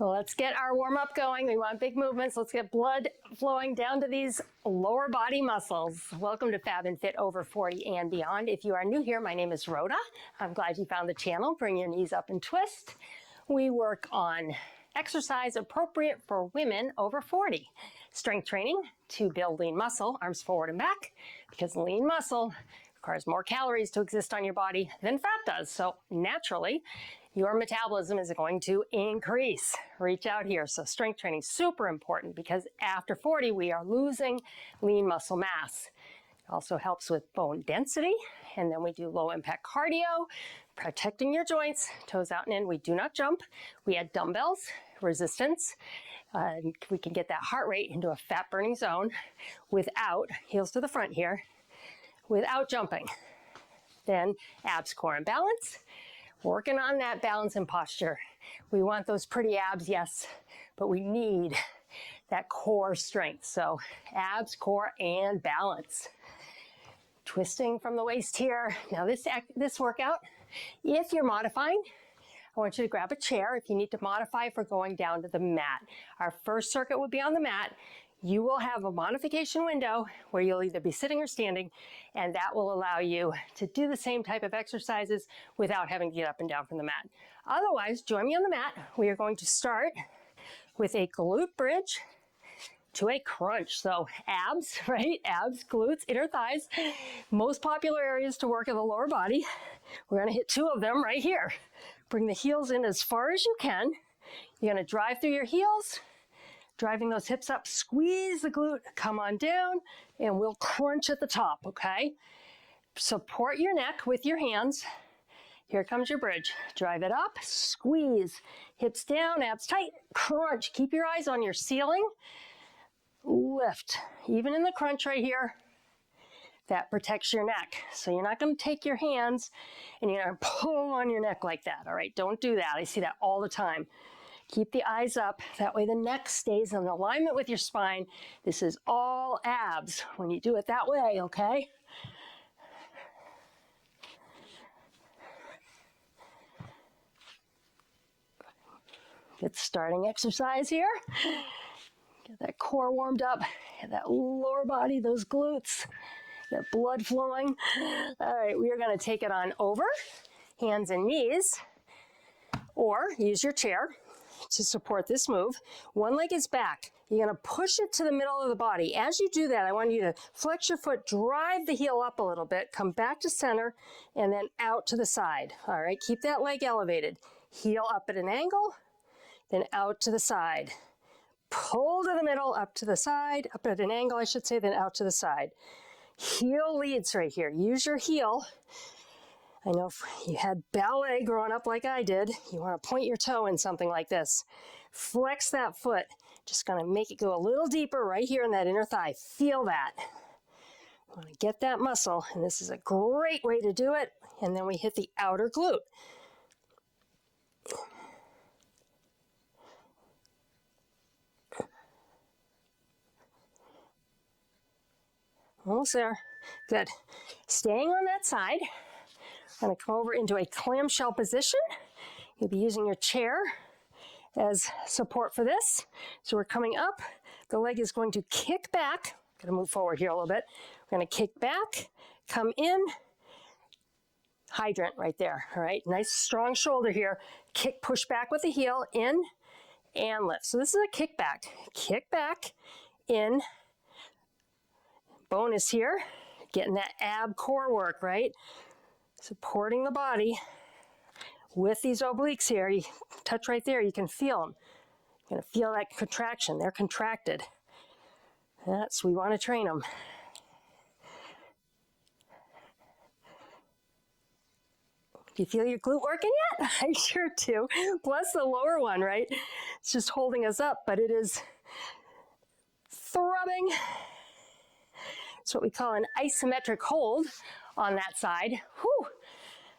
Let's get our warm-up going. We want big movements. Let's get blood flowing down to these lower body muscles. Welcome to Fab and Fit Over 40 and Beyond. If you are new here, my name is Rhoda. I'm glad you found the channel. Bring your knees up and twist. We work on exercise appropriate for women over 40. Strength training to build lean muscle, arms forward and back, because lean muscle requires more calories to exist on your body than fat does. So naturally, your metabolism is going to increase. Reach out here. So strength training is super important because after 40, we are losing lean muscle mass. It also helps with bone density. And then we do low impact cardio, protecting your joints, toes out and in. We do not jump. We add dumbbells, resistance. We can get that heart rate into a fat burning zone without, heels to the front here, without jumping. Then abs, core, and balance. Working on that balance and posture. We want those pretty abs, yes, but we need that core strength. So abs, core, and balance. Twisting from the waist here. Now this workout, if you're modifying, I want you to grab a chair if you need to modify for going down to the mat. Our first circuit will be on the mat. You will have a modification window where you'll either be sitting or standing, and that will allow you to do the same type of exercises without having to get up and down from the mat. Otherwise, join me on the mat. We are going to start with a glute bridge to a crunch. So abs, right? Abs, glutes, inner thighs. Most popular areas to work in the lower body. We're gonna hit two of them right here. Bring the heels in as far as you can. You're gonna drive through your heels, driving those hips up, squeeze the glute, come on down, and we'll crunch at the top, okay? Support your neck with your hands. Here comes your bridge. Drive it up, squeeze, hips down, abs tight, crunch. Keep your eyes on your ceiling. Lift, even in the crunch right here, that protects your neck. So you're not gonna take your hands and you're gonna pull on your neck like that, all right? Don't do that, I see that all the time. Keep the eyes up, that way the neck stays in alignment with your spine. This is all abs when you do it that way, okay? Good starting exercise here. Get that core warmed up, get that lower body, those glutes, that blood flowing. All right, we are gonna take it on over, hands and knees, or use your chair to support this move. One leg is back. You're gonna push it to the middle of the body. As you do that, I want you to flex your foot, drive the heel up a little bit, come back to center, and then out to the side. All right, keep that leg elevated. Heel up at an angle, then out to the side. Pull to the middle, up to the side, up at an angle, I should say, then out to the side. Heel leads right here. Use your heel. I know if you had ballet growing up like I did, you want to point your toe in something like this. Flex that foot. Just going to make it go a little deeper right here in that inner thigh. Feel that. You want to get that muscle, and this is a great way to do it. And then we hit the outer glute. Almost there. Good. Staying on that side. I'm going to come over into a clamshell position. You'll be using your chair as support for this. So we're coming up. The leg is going to kick back. I'm going to move forward here a little bit. We're going to kick back, come in, hydrant right there. All right, nice strong shoulder here. Kick, push back with the heel, in and lift. So this is a kick back. Kick back, in. Bonus here, getting that ab core work, right? Supporting the body with these obliques here. You touch right there, you can feel them. You're gonna feel that contraction, they're contracted. That's, we wanna train them. Do you feel your glute working yet? I sure do. Plus the lower one, right? It's just holding us up, but it is throbbing. It's what we call an isometric hold on that side. Whew.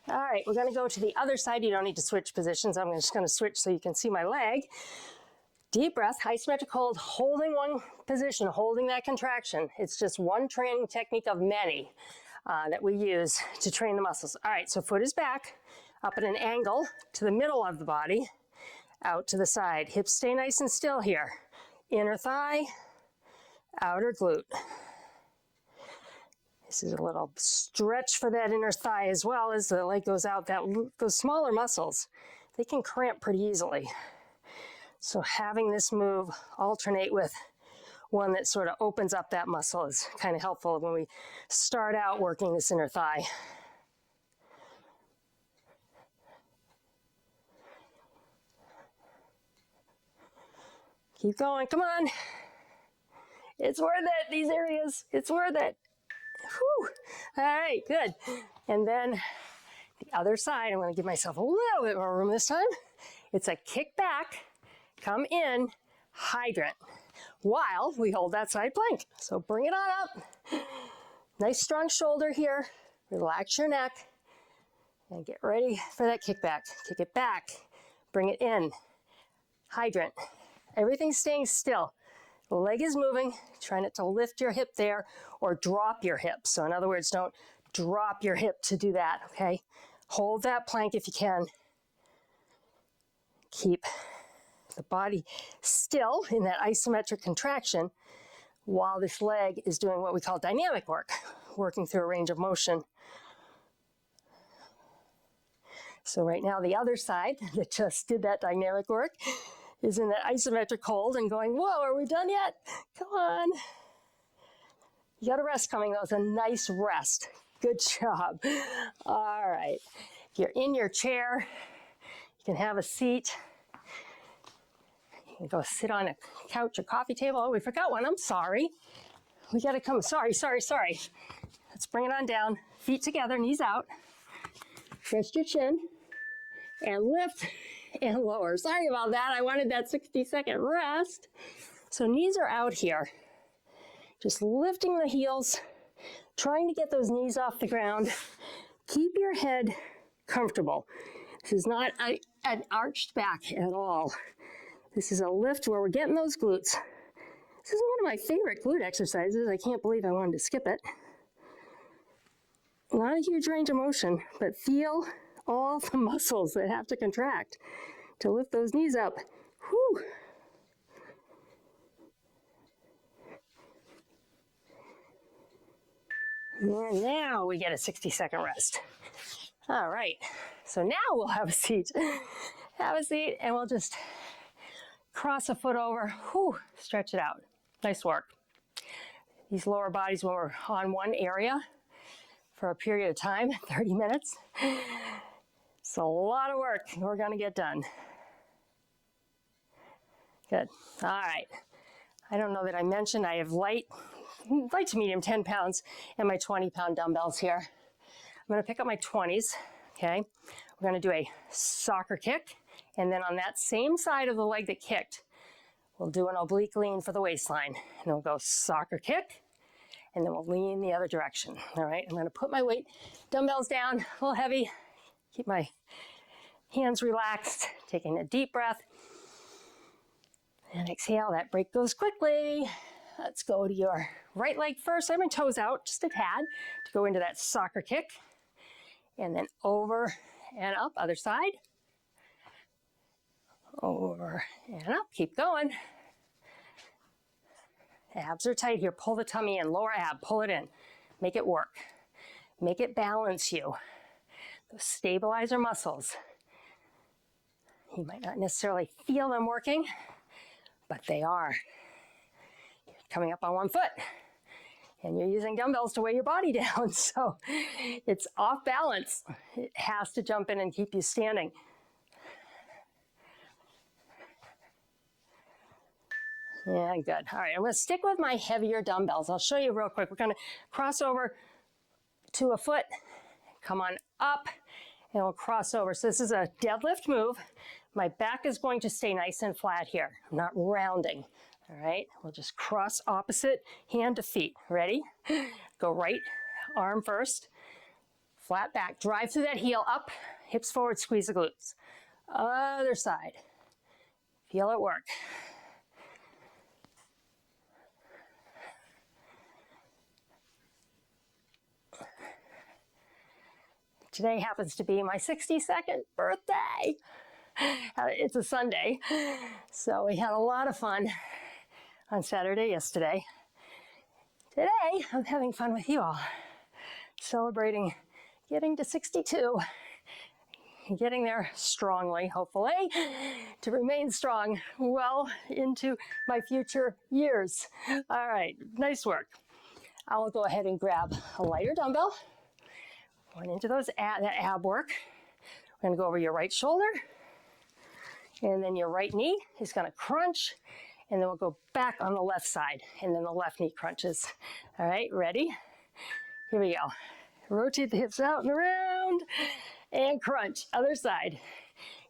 All right, we're gonna go to the other side. You don't need to switch positions. I'm just gonna switch so you can see my leg. Deep breath, isometric hold, holding one position, holding that contraction. It's just one training technique of many that we use to train the muscles. All right, so foot is back, up at an angle to the middle of the body, out to the side. Hips stay nice and still here. Inner thigh, outer glute. This is a little stretch for that inner thigh as well as the leg goes out. Those smaller muscles, they can cramp pretty easily. So having this move alternate with one that sort of opens up that muscle is kind of helpful when we start out working this inner thigh. Keep going, come on. It's worth it, these areas, it's worth it. Whew. All right, good. And then the other side, I'm gonna give myself a little bit more room this time. It's a kick back, come in, hydrant, while we hold that side plank. So bring it on up. Nice strong shoulder here. Relax your neck and get ready for that kick back. Kick it back, bring it in, hydrant. Everything's staying still. The leg is moving, try not to lift your hip there or drop your hip. So in other words, don't drop your hip to do that, okay? Hold that plank if you can. Keep the body still in that isometric contraction while this leg is doing what we call dynamic work, working through a range of motion. So right now the other side that just did that dynamic work is in that isometric hold and going, whoa, are we done yet? Come on. You got a rest coming though. It's a nice rest. Good job. All right. If you're in your chair, you can have a seat. You can go sit on a couch or coffee table. Oh, we forgot one. I'm sorry. We got to come. Sorry. Let's bring it on down. Feet together, knees out. Rest your chin and lift and lower. Sorry about that. I wanted that 60-second rest. So knees are out here. Just lifting the heels, trying to get those knees off the ground. Keep your head comfortable. This is not an arched back at all. This is a lift where we're getting those glutes. This is one of my favorite glute exercises. I can't believe I wanted to skip it. Not a huge range of motion, but feel all the muscles that have to contract to lift those knees up. Whew. And now we get a 60-second rest. All right, so now we'll have a seat. Have a seat and we'll just cross a foot over, whew, stretch it out. Nice work. These lower bodies, when we're on one area for a period of time, 30 minutes, it's a lot of work we're gonna get done. Good, all right. I don't know that I mentioned I have light to medium 10 pounds and my 20-pound dumbbells here. I'm gonna pick up my 20s, okay? We're gonna do a soccer kick, and then on that same side of the leg that kicked, we'll do an oblique lean for the waistline. And then we'll go soccer kick, and then we'll lean the other direction, all right? I'm gonna put my weight, dumbbells down, a little heavy, keep my hands relaxed, taking a deep breath, and exhale, that break goes quickly. Let's go to your right leg first. I have my toes out just a tad to go into that soccer kick. And then over and up, other side. Over and up, keep going. Abs are tight here, pull the tummy in, lower ab, pull it in. Make it work. Make it balance you. Those stabilizer muscles. You might not necessarily feel them working, but they are. Coming up on one foot and you're using dumbbells to weigh your body down, so it's off balance. It has to jump in and keep you standing. Yeah, good. All right, I'm gonna stick with my heavier dumbbells. I'll show you real quick. We're gonna cross over to a foot, come on up, and we'll cross over. So this is a deadlift move. My back is going to stay nice and flat here. I'm not rounding. All right, we'll just cross opposite hand to feet. Ready? Go right arm first, flat back, drive through that heel up, hips forward, squeeze the glutes. Other side, feel it work. Today happens to be my 62nd birthday. It's a Sunday, so we had a lot of fun on Saturday yesterday. Today, I'm having fun with you all, celebrating getting to 62, getting there strongly, hopefully, to remain strong well into my future years. All right, nice work. I'll go ahead and grab a lighter dumbbell. Going into that ab work. We're gonna go over your right shoulder, and then your right knee is gonna crunch, and then we'll go back on the left side, and then the left knee crunches. All right, ready? Here we go. Rotate the hips out and around, and crunch, other side.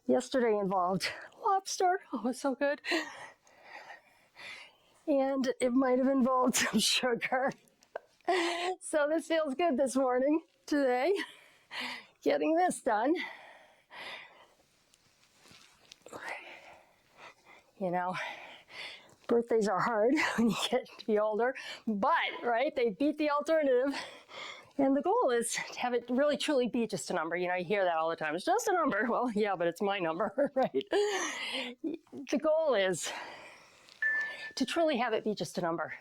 Yesterday involved lobster, oh, it was so good. And it might have involved some sugar. So this feels good this morning, today, getting this done. You know, birthdays are hard when you get to be older, but, right, they beat the alternative. And the goal is to have it really truly be just a number. You know, you hear that all the time. It's just a number. Well, yeah, but it's my number, right? The goal is to truly have it be just a number.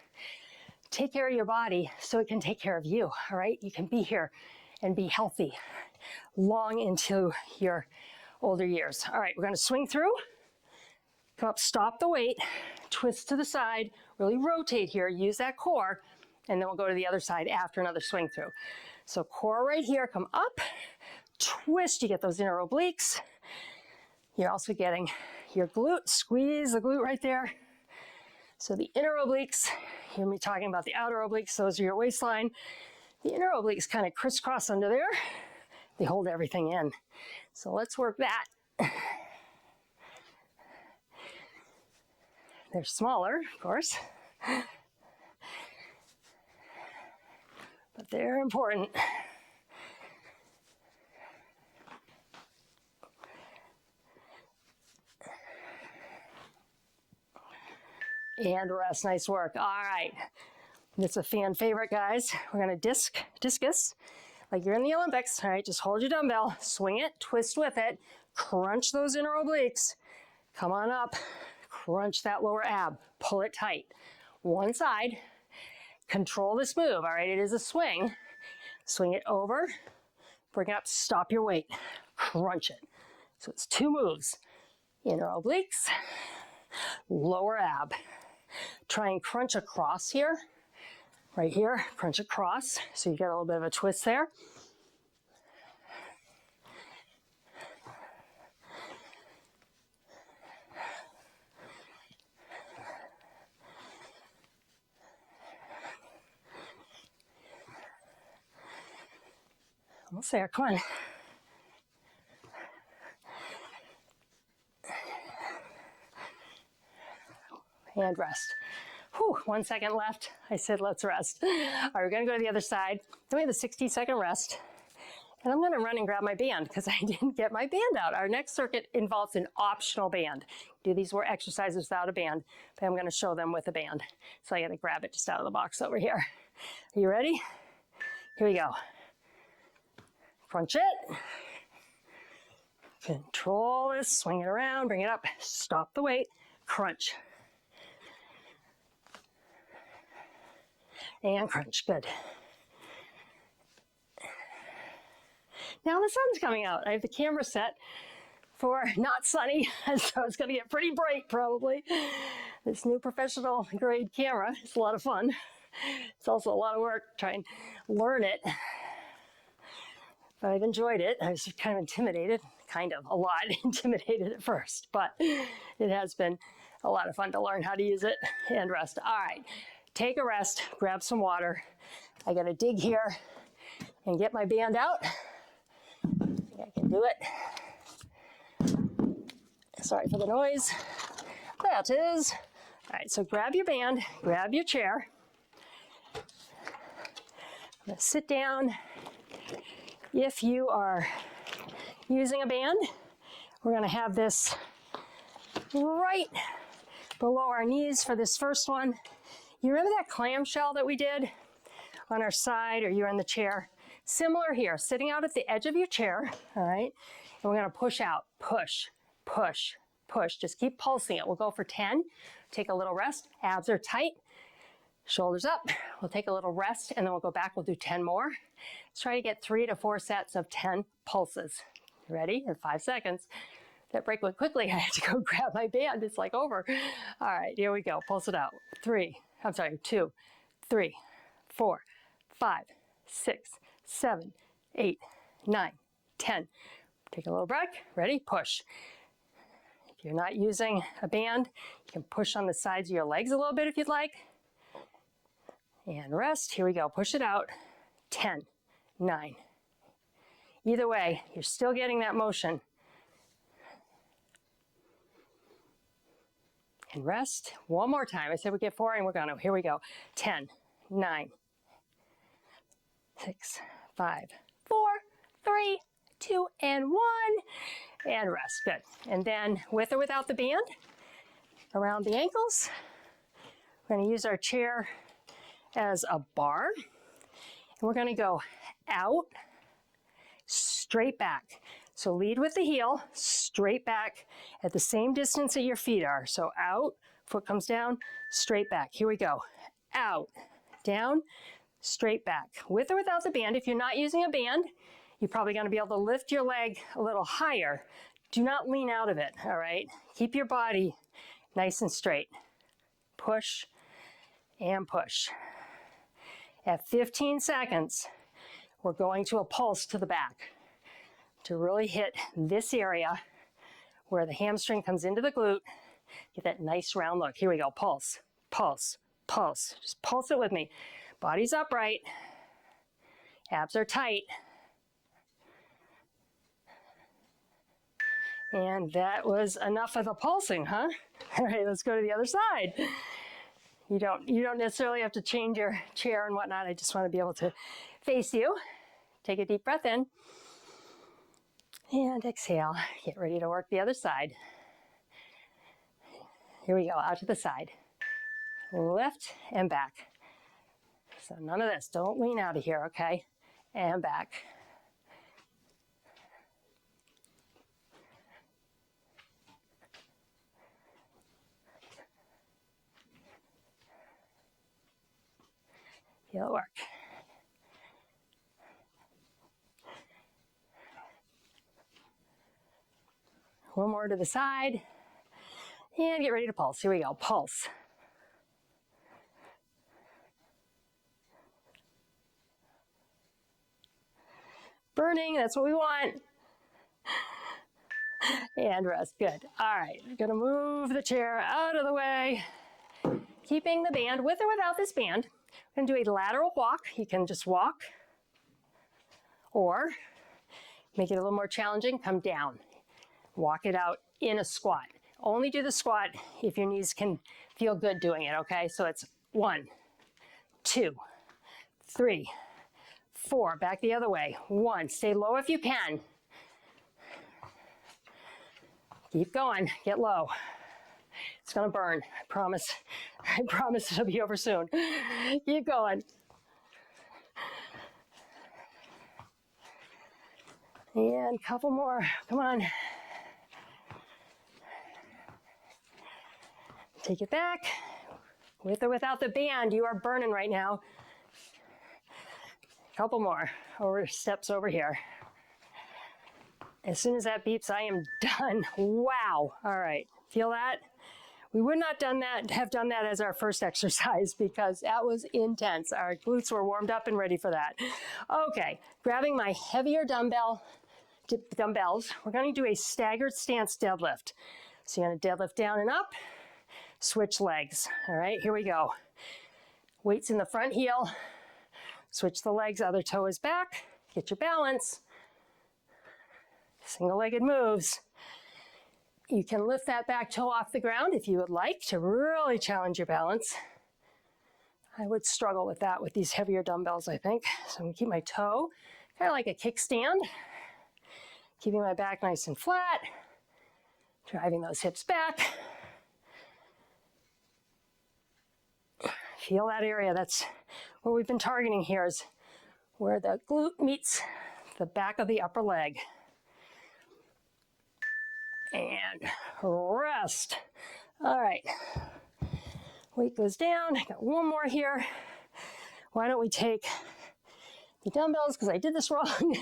Take care of your body so it can take care of you, all right? You can be here and be healthy long into your older years. All right, we're gonna swing through, come up, stop the weight, twist to the side, really rotate here, use that core, and then we'll go to the other side after another swing through. So core right here, come up, twist, you get those inner obliques. You're also getting your glute, squeeze the glute right there. So the inner obliques, you hear me talking about the outer obliques, those are your waistline. The inner obliques kind of crisscross under there. They hold everything in. So let's work that. They're smaller, of course, but they're important. And rest, nice work. All right, it's a fan favorite, guys. We're gonna discus, like you're in the Olympics. All right, just hold your dumbbell, swing it, twist with it, crunch those inner obliques, come on up, crunch that lower ab, pull it tight. One side, control this move, all right? It is a swing. Swing it over, bring it up, stop your weight, crunch it. So it's two moves, inner obliques, lower ab. Try and crunch across here, right here, crunch across. So you get a little bit of a twist there. Almost there, come on. And rest. Whew, 1 second left. I said, let's rest. All right, we're gonna go to the other side. Then we have a 60-second rest. And I'm gonna run and grab my band because I didn't get my band out. Our next circuit involves an optional band. Do these more exercises without a band, but I'm gonna show them with a band. So I gotta grab it just out of the box over here. Are you ready? Here we go. Crunch it. Control this, swing it around, bring it up, stop the weight, crunch. And crunch, good. Now the sun's coming out. I have the camera set for not sunny, so it's gonna get pretty bright probably. This new professional grade camera, it's a lot of fun. It's also a lot of work trying to learn it. But I've enjoyed it. I was kind of intimidated, a lot intimidated at first, but it has been a lot of fun to learn how to use it and rest. All right. Take a rest, grab some water. I gotta dig here and get my band out. I think I can do it. Sorry for the noise. That is. All right, so grab your band, grab your chair. I'm gonna sit down. If you are using a band, we're gonna have this right below our knees for this first one. You remember that clamshell that we did on our side, or you're in the chair? Similar here, sitting out at the edge of your chair, all right? And we're gonna push out, push, push, push. Just keep pulsing it. We'll go for 10. Take a little rest. Abs are tight. Shoulders up. We'll take a little rest and then we'll go back. We'll do 10 more. Let's try to get 3 to 4 sets of 10 pulses. Ready? In 5 seconds. That break went quickly. I had to go grab my band. It's like over. All right, here we go. Pulse it out. 2, 3, 4, 5, 6, 7, 8, 9, 10. Take a little break. Ready? Push. If you're not using a band, you can push on the sides of your legs a little bit if you'd like. And rest. Here we go. Push it out. 10, 9. Either way, you're still getting that motion. And rest. One more time. I said we get 4 and we're going to. Here we go. 10, 9, 6, 5, 4, 3, 2, and 1. And rest. Good. And then with or without the band, around the ankles, we're going to use our chair as a bar. And we're going to go out, straight back. So lead with the heel, straight back at the same distance that your feet are. So out, foot comes down, straight back. Here we go. Out, down, straight back. With or without the band. If you're not using a band, you're probably going to be able to lift your leg a little higher. Do not lean out of it, all right? Keep your body nice and straight. Push and push. At 15 seconds, we're going to a pulse to the back to really hit this area where the hamstring comes into the glute. Get that nice round look. Here we go. Pulse, pulse, pulse. Just pulse it with me. Body's upright. Abs are tight. And that was enough of the pulsing, huh? All right, let's go to the other side. You don't necessarily have to change your chair and whatnot. I just want to be able to face you. Take a deep breath in. And exhale. Get ready to work the other side. Here we go, out to the side. Lift and back. So none of this. Don't lean out of here, okay? And back. Feel it work. One more to the side. And get ready to pulse. Here we go. Pulse. Burning, that's what we want. And rest. Good. All right. We're going to move the chair out of the way. Keeping the band with or without this band. We're going to do a lateral walk. You can just walk. Or make it a little more challenging. Come down. Walk it out in a squat. Only do the squat if your knees can feel good doing it, okay? So it's 1, 2, 3, 4. Back the other way. 1. Stay low if you can. Keep going. Get low. It's going to burn. I promise. I promise it'll be over soon. Keep going. And a couple more. Come on. Take it back. With or without the band, you are burning right now. A couple more. Steps over here. As soon as that beeps, I am done. Wow. All right. Feel that? We would not have done that as our first exercise because that was intense. Our glutes were warmed up and ready for that. Okay. Grabbing my heavier dumbbells, we're going to do a staggered stance deadlift. So you're going to deadlift down and up. Switch legs. All right, here we go. Weights in the front heel. Switch the legs, other toe is back. Get your balance. Single-legged moves. You can lift that back toe off the ground if you would like to really challenge your balance. I would struggle with that with these heavier dumbbells, I think. So I'm going to keep my toe kind of like a kickstand. Keeping my back nice and flat. Driving those hips back. Feel that area. That's what we've been targeting here, is where the glute meets the back of the upper leg. and rest. All right, weight goes down. I got one more here. Why don't we take the dumbbells, because I did this wrong.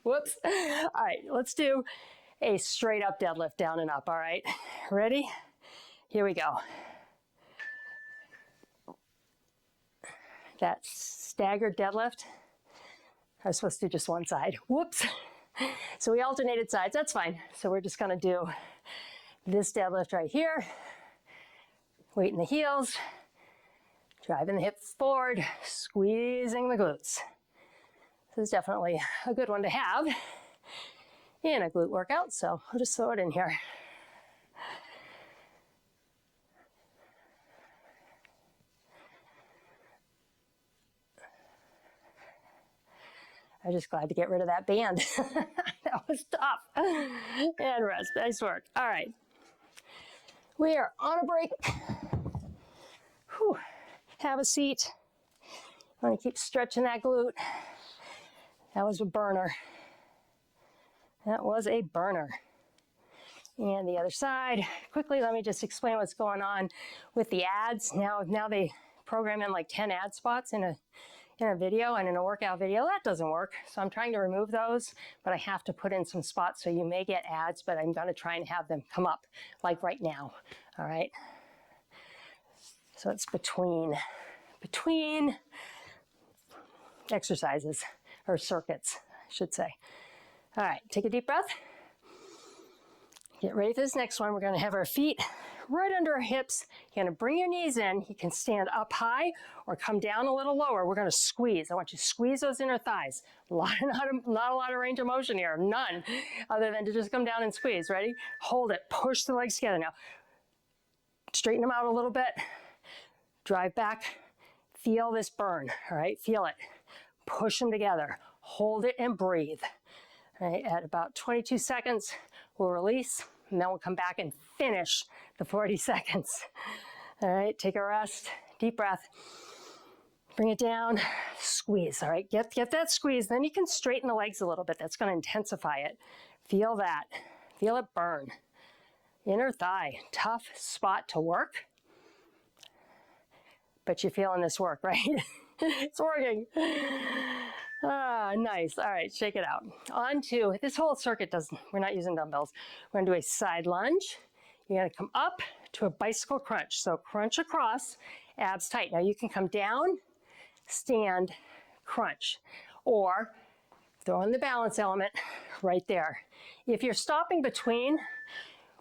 Whoops. All right, let's do a straight up deadlift, down and up. All right, ready? Here we go. That staggered deadlift. I was supposed to do just one side. Whoops. So we alternated sides, that's fine. So we're just gonna do this deadlift right here. Weight in the heels, driving the hips forward, squeezing the glutes. This is definitely a good one to have in a glute workout, so I'll just throw it in here. I'm just glad to get rid of that band. That was tough. And rest, nice work. All right, we are on a break. Whew. Have a seat. I'm gonna keep stretching that glute. That was a burner. That was a burner. And the other side. Quickly, let me just explain what's going on with the ads. Now they program in like 10 ad spots in a video and in a workout video. That doesn't work. So I'm trying to remove those, but I have to put in some spots, so you may get ads, but I'm gonna try and have them come up like right now. All right. So it's between exercises, or circuits, I should say. All right, take a deep breath. Get ready for this next one. We're gonna have our feet right under our hips. You're gonna bring your knees in. You can stand up high or come down a little lower. We're gonna squeeze. I want you to squeeze those inner thighs. Not a lot of range of motion here, none, other than to just come down and squeeze. Ready? Hold it, push the legs together. Now, straighten them out a little bit. Drive back, feel this burn, all right? Feel it. Push them together, hold it and breathe. All right, at about 22 seconds, we'll release, and then we'll come back and finish the 40 seconds. All right, take a rest, deep breath. Bring it down, squeeze, all right? Get that squeeze, then you can straighten the legs a little bit. That's gonna intensify it. Feel that, feel it burn. Inner thigh, tough spot to work. But you're feeling this work, right? It's working. Ah, nice. All right, shake it out. On to, this whole circuit we're not using dumbbells. We're gonna do a side lunge. You're gonna come up to a bicycle crunch. So crunch across, abs tight. Now you can come down, stand, crunch, or throw in the balance element right there. If you're stopping between,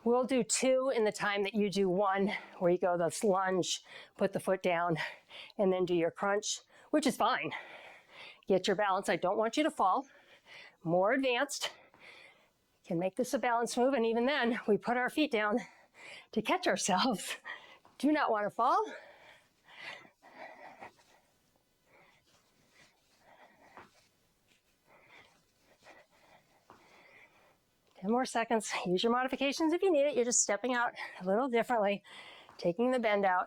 we'll do 2 in the time that you do 1, where you go this lunge, put the foot down, and then do your crunch, which is fine. Get your balance. I don't want you to fall. More advanced. Can make this a balance move, and even then, we put our feet down to catch ourselves. Do not want to fall. Ten more seconds. Use your modifications if you need it. You're just stepping out a little differently, taking the bend out.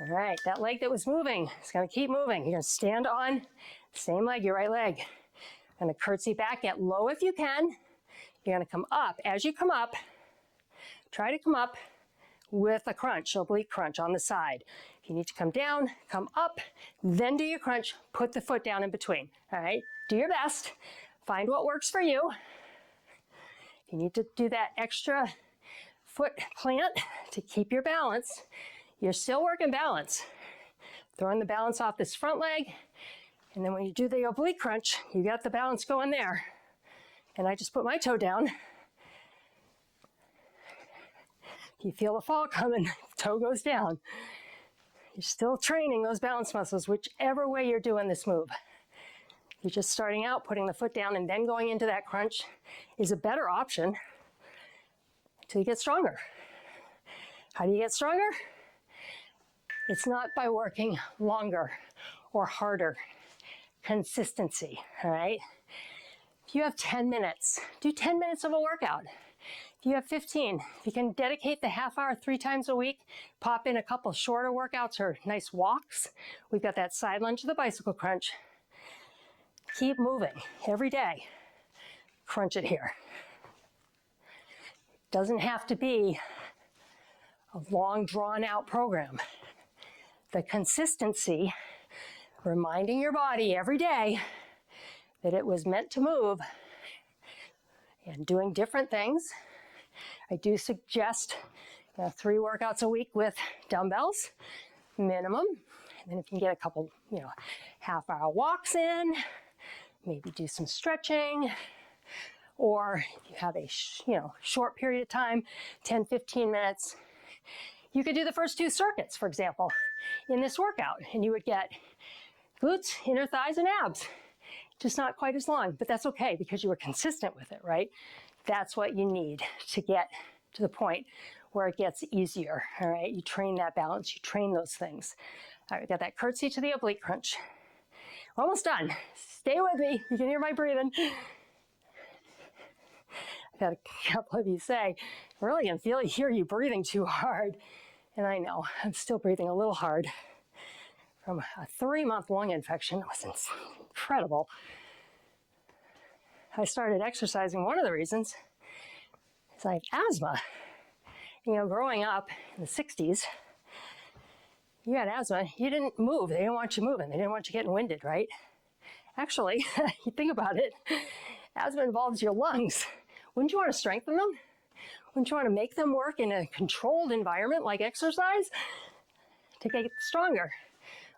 All right, that leg that was moving is gonna keep moving. You're gonna stand on the same leg, your right leg. Gonna curtsy back, get low if you can. You're gonna come up. As you come up, try to come up with a crunch, oblique crunch on the side. If you need to come down, come up, then do your crunch, put the foot down in between. All right, do your best. Find what works for you. If you need to do that extra foot plant to keep your balance, you're still working balance. Throwing the balance off this front leg, and then when you do the oblique crunch, you got the balance going there. And I just put my toe down. You feel the fall coming, toe goes down. You're still training those balance muscles, whichever way you're doing this move. You're just starting out, putting the foot down, and then going into that crunch is a better option until you get stronger. How do you get stronger? It's not by working longer or harder. Consistency, all right? If you have 10 minutes, do 10 minutes of a workout. If you have 15, if you can dedicate the half hour 3 times a week, pop in a couple shorter workouts or nice walks. We've got that side lunge to the bicycle crunch. Keep moving every day. Crunch it here. Doesn't have to be a long, drawn-out program. The consistency, reminding your body every day that it was meant to move and doing different things. I do suggest 3 workouts a week with dumbbells, minimum. And then if you can get a couple, half-hour walks in, maybe do some stretching, or if you have a, short period of time, 10, 15 minutes, you could do the first 2 circuits, for example, in this workout, and you would get glutes, inner thighs, and abs. Just not quite as long, but that's okay because you were consistent with it, right? That's what you need to get to the point where it gets easier, all right? You train that balance, you train those things. All right, we got that curtsy to the oblique crunch. We're almost done. Stay with me. You can hear my breathing. I've had a couple of you say, I really can hear you breathing too hard. And I know, I'm still breathing a little hard from a 3-month lung infection. It was incredible. I started exercising. One of the reasons is I have asthma. Growing up in the 60s, you had asthma, you didn't move. They didn't want you moving. They didn't want you getting winded, right? Actually, you think about it, asthma involves your lungs. Wouldn't you want to strengthen them? Wouldn't you want to make them work in a controlled environment like exercise to get stronger?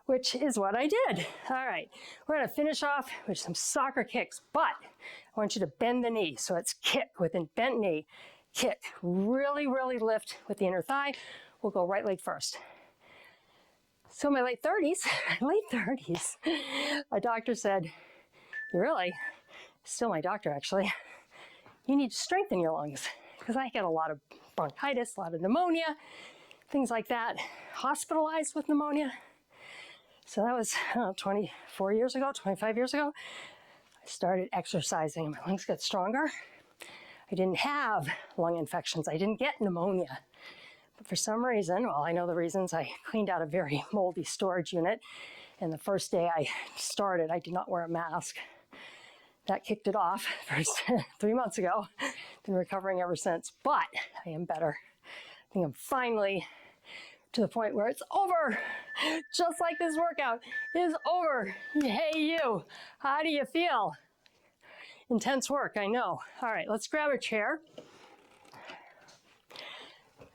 Which is what I did. All right, we're gonna finish off with some soccer kicks, but I want you to bend the knee. So it's kick with a bent knee, kick. Really, really lift with the inner thigh. We'll go right leg first. So my late 30s, my doctor said, still my doctor actually, you need to strengthen your lungs because I get a lot of bronchitis, a lot of pneumonia, things like that, hospitalized with pneumonia. So that was 25 years ago, I started exercising. My lungs got stronger. I didn't have lung infections. I didn't get pneumonia. But for some reason, I know the reasons, I cleaned out a very moldy storage unit. And the first day I started, I did not wear a mask. That kicked it off 3 months ago. Been recovering ever since, but I am better. I think I'm finally to the point where it's over. Just like this workout is over. Hey you, how do you feel? Intense work, I know. All right, let's grab a chair.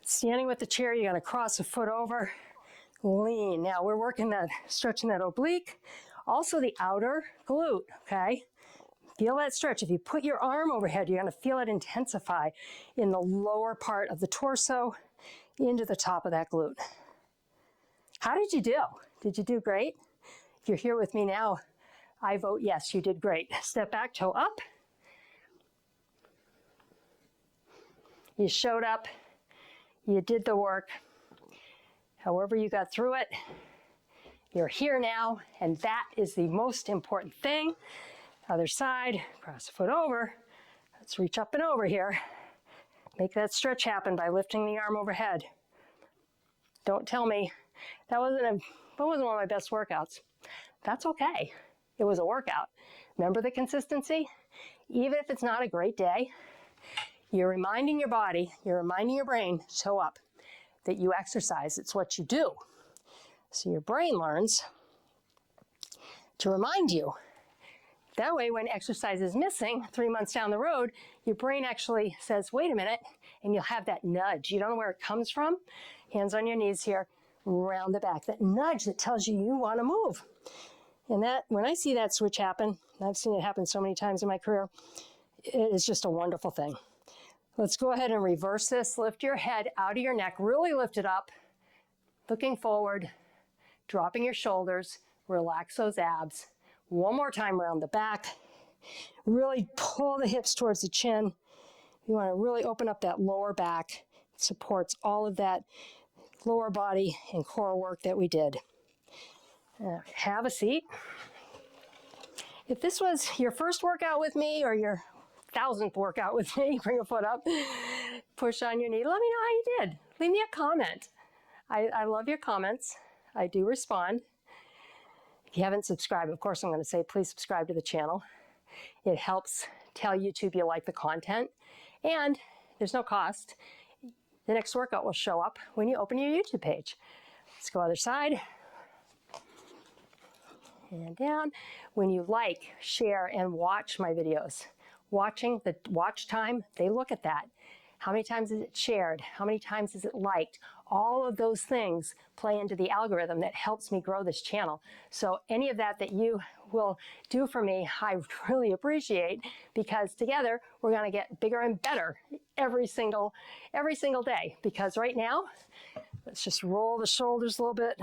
Standing with the chair, you're gonna cross a foot over, lean. Now we're working that, stretching that oblique, also the outer glute, okay? Feel that stretch. If you put your arm overhead, you're gonna feel it intensify in the lower part of the torso into the top of that glute. How did you do? Did you do great? If you're here with me now, I vote yes, you did great. Step back, toe up. You showed up, you did the work. However you got through it, you're here now, and that is the most important thing. Other side, cross the foot over. Let's reach up and over here. Make that stretch happen by lifting the arm overhead. Don't tell me that wasn't one of my best workouts. That's okay. It was a workout. Remember the consistency? Even if it's not a great day, you're reminding your body, you're reminding your brain, show up, that you exercise. It's what you do. So your brain learns to remind you. That way, when exercise is missing 3 months down the road, your brain actually says, wait a minute, and you'll have that nudge. You don't know where it comes from? Hands on your knees here, round the back. That nudge that tells you you want to move. And that, when I see that switch happen, and I've seen it happen so many times in my career, it is just a wonderful thing. Let's go ahead and reverse this. Lift your head out of your neck, really lift it up, looking forward, dropping your shoulders, relax those abs. One more time around the back. Really pull the hips towards the chin. You want to really open up that lower back. It supports all of that lower body and core work that we did. Have a seat. If this was your first workout with me or your 1000th workout with me, bring a foot up, push on your knee. Let me know how you did. Leave me a comment. I love your comments. I do respond. If you haven't subscribed, of course, I'm going to say please subscribe to the channel. It helps tell YouTube you like the content, and there's no cost. The next workout will show up when you open your YouTube page. Let's go other side. And down. When you like, share, and watch my videos, watching the watch time, they look at that. How many times is it shared? How many times is it liked? All of those things play into the algorithm that helps me grow this channel. So any of that you will do for me, I really appreciate, because together we're going to get bigger and better every single day. Because right now, let's just roll the shoulders a little bit,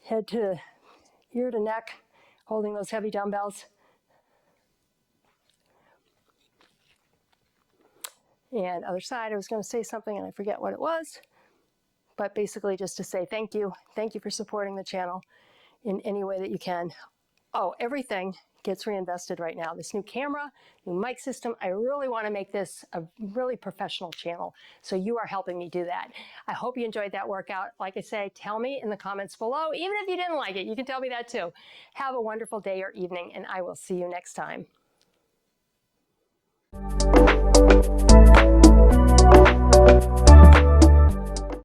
head to ear to neck, holding those heavy dumbbells. And other side, I was going to say something and I forget what it was, but basically just to say thank you. Thank you for supporting the channel in any way that you can. Oh, everything gets reinvested right now. This new camera, new mic system, I really want to make this a really professional channel. So you are helping me do that. I hope you enjoyed that workout. Like I say, tell me in the comments below. Even if you didn't like it, you can tell me that too. Have a wonderful day or evening, and I will see you next time.